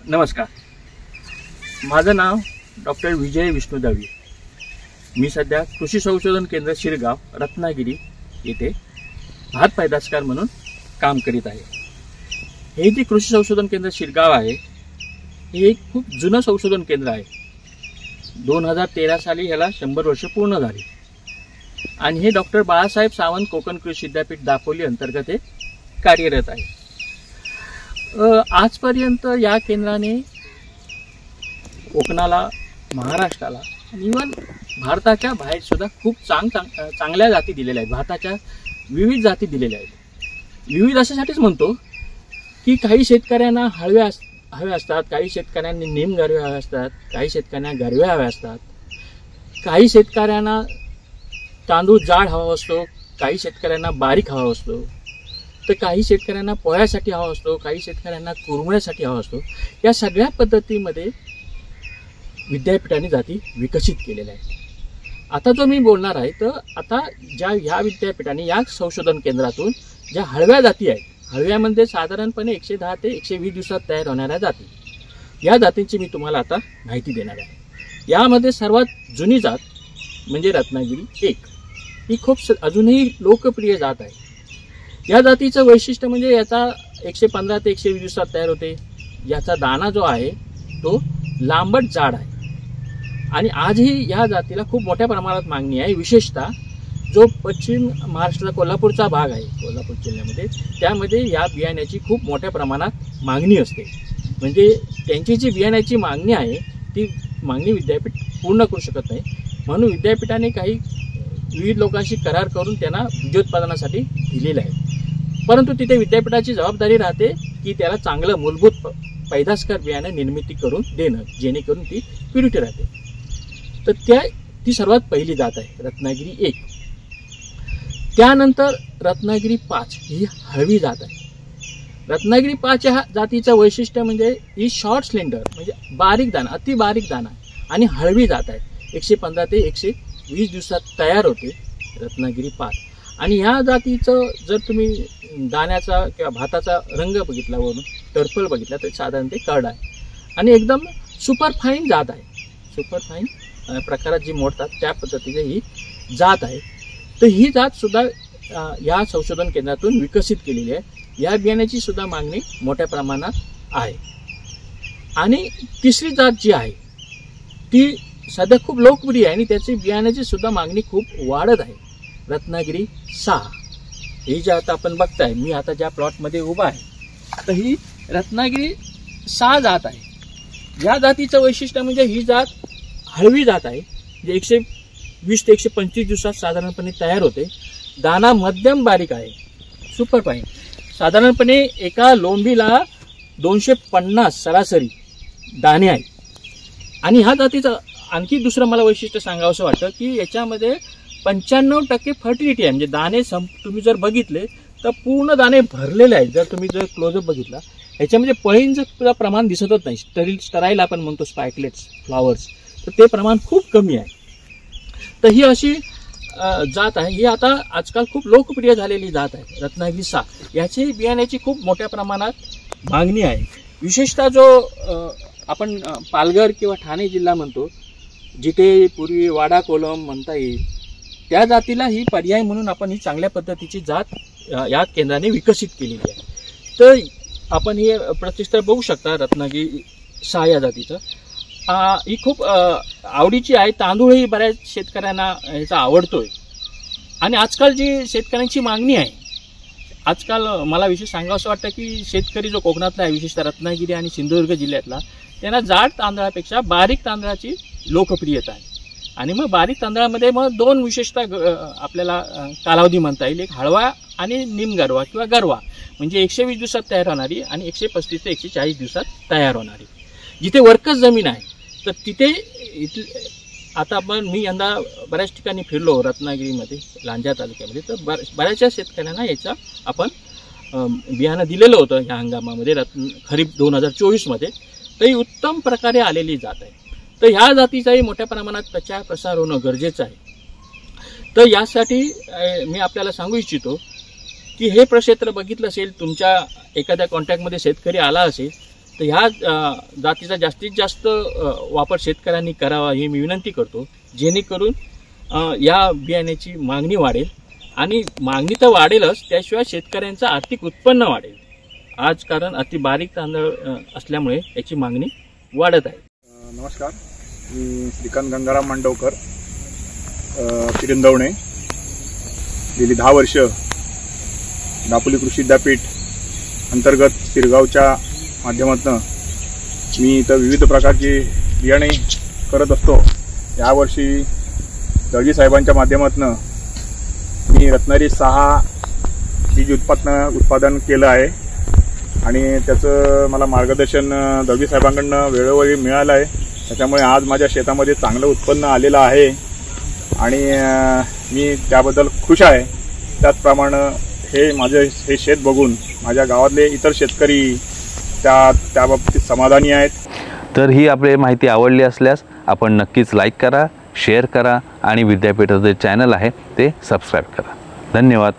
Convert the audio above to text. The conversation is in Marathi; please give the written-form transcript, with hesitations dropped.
नमस्कार, माझं नाव डॉक्टर विजय विष्णू दळवी। मी सध्या कृषी संशोधन केंद्र शिरगाव रत्नागिरी येथे भात पैदासकार म्हणून काम करीत आहे। हे जे कृषी संशोधन केंद्र शिरगाव आहे हे एक खूप जुनं संशोधन केंद्र आहे। 2013 साली ह्याला 100 वर्ष पूर्ण झाली आणि हे डॉक्टर बाळासाहेब सावंत कोकण कृषी विद्यापीठ दापोली अंतर्गत हे कार्यरत आहे। आजपर्यंत या केंद्राने कोकणाला, महाराष्ट्राला आणि इव्हन भारताच्या बाहेर सुद्धा खूप चांगल्या जाती दिलेल्या आहेत। भाताच्या विविध जाती दिलेल्या आहेत। विविध अशासाठीच म्हणतो की काही शेतकऱ्यांना हवे असतात, काही शेतकऱ्यांना निम गरवे हवे असतात, काही शेतकऱ्यांना गरवे हवे असतात, काही शेतकऱ्यांना तांदूळ जाड हवा असतो, काही शेतकऱ्यांना बारीक हवा असतो, तर काही शेतकऱ्यांना पोह्यासाठी हवा असतो, काही शेतकऱ्यांना कुरमुऱ्यासाठी हवा असतो। या सगळ्या पद्धतीमध्ये विद्यापीठाने जाती विकसित केलेल्या आहेत। आता जो मी बोलणार आहे तर आता ह्या विद्यापीठाने या संशोधन केंद्रातून ज्या हळव्या जाती आहेत, हळव्यामध्ये साधारणपणे 110 ते 120 दिवसात तयार होणाऱ्या जाती, या जातींची मी तुम्हाला आता माहिती देणार आहे। यामध्ये सर्वात जुनी जात म्हणजे रत्नागिरी 1 ही खूप अजूनही लोकप्रिय जात आहे। या जातीचं वैशिष्ट्य म्हणजे याचा 115 ते 120 दिवसात तयार होते। याचा दाना जो आहे तो लांबट जाड आहे आणि आजही या जातीला खूप मोठ्या प्रमाणात मागणी आहे। विशेषतः जो पश्चिम महाराष्ट्राचा कोल्हापूरचा भाग आहे, कोल्हापूर जिल्ह्यामध्ये, त्यामध्ये या बियाण्याची खूप मोठ्या प्रमाणात मागणी असते। म्हणजे त्यांची जी बियाण्याची मागणी आहे ती मागणी विद्यापीठ पूर्ण करू शकत नाही, म्हणून विद्यापीठाने काही विविध लोकांशी करार करून त्यांना बीजोत्पादनासाठी दिलेलं आहे। परंतु तिथे विद्यापीठाची जबाबदारी राहते की त्याला चांगलं मूलभूत पैदासकार बियाणे निर्मिती करून देणं, जेणेकरून ती प्युरिटी राहते। तर ती सर्वात पहिली जात आहे रत्नागिरी 1। त्यानंतर रत्नागिरी 5 ही हळवी जात आहे। रत्नागिरी 5 या जातीचं वैशिष्ट्य म्हणजे ही शॉर्ट स्लेंडर म्हणजे बारीक दाना, अति बारीक दाना आणि हळवी जात आहे। 115 ते 120 दिवसात तयार होते रत्नागिरी 5। आणि ह्या जातीचं जर तुम्ही दाण्याचा किंवा भाताचा रंग बघितला, वरून टर्फल बघितला तर साधारण ते कर्ड आहे आणि एकदम सुपर फाईन जात आहे। सुपर फाईन प्रकारात जी मोडतात त्या पद्धतीची ही जात आहे। तर ही जात सुद्धा या संशोधन केंद्रातून विकसित केलेली आहे। या बियाण्याची सुद्धा मागणी मोठ्या प्रमाणात आहे। आणि तिसरी जात जी आहे ती सध्या खूप लोकप्रिय आहे आणि त्याची बियाण्याची सुद्धा मागणी खूप वाढत आहे, रत्नागिरी 6। ही जी आता आपण बघताय, मी आता ज्या प्लॉटमध्ये उभा आहे तर ही रत्नागिरी 6 जात आहे। या जातीचं वैशिष्ट्य म्हणजे ही जात हळवी जात आहे, जे 120 ते 125 दिवसात साधारणपणे तयार होते। दाना मध्यम बारीक आहे, सुपर फाईन। साधारणपणे एका लोंबीला 250 सरासरी दाणे आहेत। आणि ह्या जातीचं आणखी दुसरं मला वैशिष्ट्य सांगावंसं वाटतं की याच्यामध्ये 95% फर्टिलिटी आहे। म्हणजे दाणे तुम्ही जर बघितले तर पूर्ण दाणे भरलेले आहेत। जर तुम्ही क्लोजअप बघितला याच्यामध्ये पळींचं प्रमाण दिसतच नाही। स्टराईल आपण म्हणतो स्पायकलेट्स, फ्लॉवर्स, तर ते प्रमाण खूप कमी आहे। तर ही अशी जात आहे, ही आता आजकाल खूप लोकप्रिय झालेली जात आहे रत्नागिरी 6। याची बियाण्याची खूप मोठ्या प्रमाणात मागणी आहे। विशेषतः जो आपण पालघर किंवा ठाणे जिल्हा म्हणतो, जिथे पूर्वी वाडा कोलम म्हणता येईल, त्या जातीला ही पर्याय म्हणून आपण ही चांगल्या पद्धतीची जात या केंद्राने विकसित केलेली आहे। तर आपण हे प्रतिष्ठा बघू शकता रत्नागिरी 6 या जातीचं। ही खूप आवडीची आहे। तांदूळही बऱ्याच शेतकऱ्यांना याचा आवडतोय आणि आजकाल जी शेतकऱ्यांची मागणी आहे, आजकाल मला विशेष सांगावंसं वाटतं की शेतकरी जो कोकणातला आहे, विशेषतः रत्नागिरी आणि सिंधुदुर्ग जिल्ह्यातला, त्यांना जाड तांदळापेक्षा बारीक तांदळाची लोकप्रियता आहे। आणि मग बारीक तांदळामध्ये मग 2 विशेषतः आपल्याला कालावधी म्हणता येईल, एक हळवा आणि निम गरवा किंवा गरवा, म्हणजे 120 दिवसात तयार होणारी आणि 135 ते 140 दिवसात तयार होणारी। जिथे वर्कस जमीन आहे तर तिथे आता मी यंदा बऱ्याच ठिकाणी फिरलो रत्नागिरीमध्ये, लांजा तालुक्यामध्ये, तर बऱ्याचशा शेतकऱ्यांना याचा आपण बियाणं दिलेलं होतं ह्या हंगामामध्ये, खरीप 2024 मध्ये। तर ही उत्तम प्रकारे आलेली जात आहे। तर ह्या जातीचाही मोठ्या प्रमाणात प्रचार प्रसार होणं गरजेचं आहे। तर यासाठी मी आपल्याला सांगू इच्छितो की हे प्रक्षेत्र बघितलं असेल, तुमच्या एखाद्या कॉन्टॅक्टमध्ये शेतकरी आला असेल तर ह्या जातीचा जास्तीत जास्त वापर शेतकऱ्यांनी करावा ही मी विनंती करतो, जेणेकरून या बियाण्याची मागणी वाढेल आणि मागणी तर वाढेलच, त्याशिवाय शेतकऱ्यांचं आर्थिक उत्पन्न वाढेल. आज कारण अति बारीक तांदळ असल्यामुळे याची मागणी वाढत आहे. नमस्कार, मी श्रीकांत गंगाराम मांडवकर, पिरंदवणे. गेली 10 वर्ष दापोली कृषी विद्यापीठ अंतर्गत शिरगावच्या माध्यमातून मी इथं विविध प्रकारची बियाणे करत असतो. यावर्षी दळवी साहेबांच्या माध्यमातून मी रत्नागिरी 6 बीज उत्पादन केलं आहे आणि त्याचं मला मार्गदर्शन दळवी साहेबांकडून वेळोवेळी मिळालं आहे. त्याच्यामुळे आज माझ्या शेतामध्ये चांगलं उत्पन्न आलेलं आहे आणि मी त्याबद्दल खुश आहे. त्याचप्रमाणे हे शेत बघून माझ्या गावातले इतर शेतकरी त्या बाबतीत समाधानी आहेत. तर ही आपली माहिती आवडली असल्यास आपण नक्कीच लाईक करा, शेअर करा आणि विद्यापीठाचे चॅनल आहे ते सबस्क्राईब करा. धन्यवाद.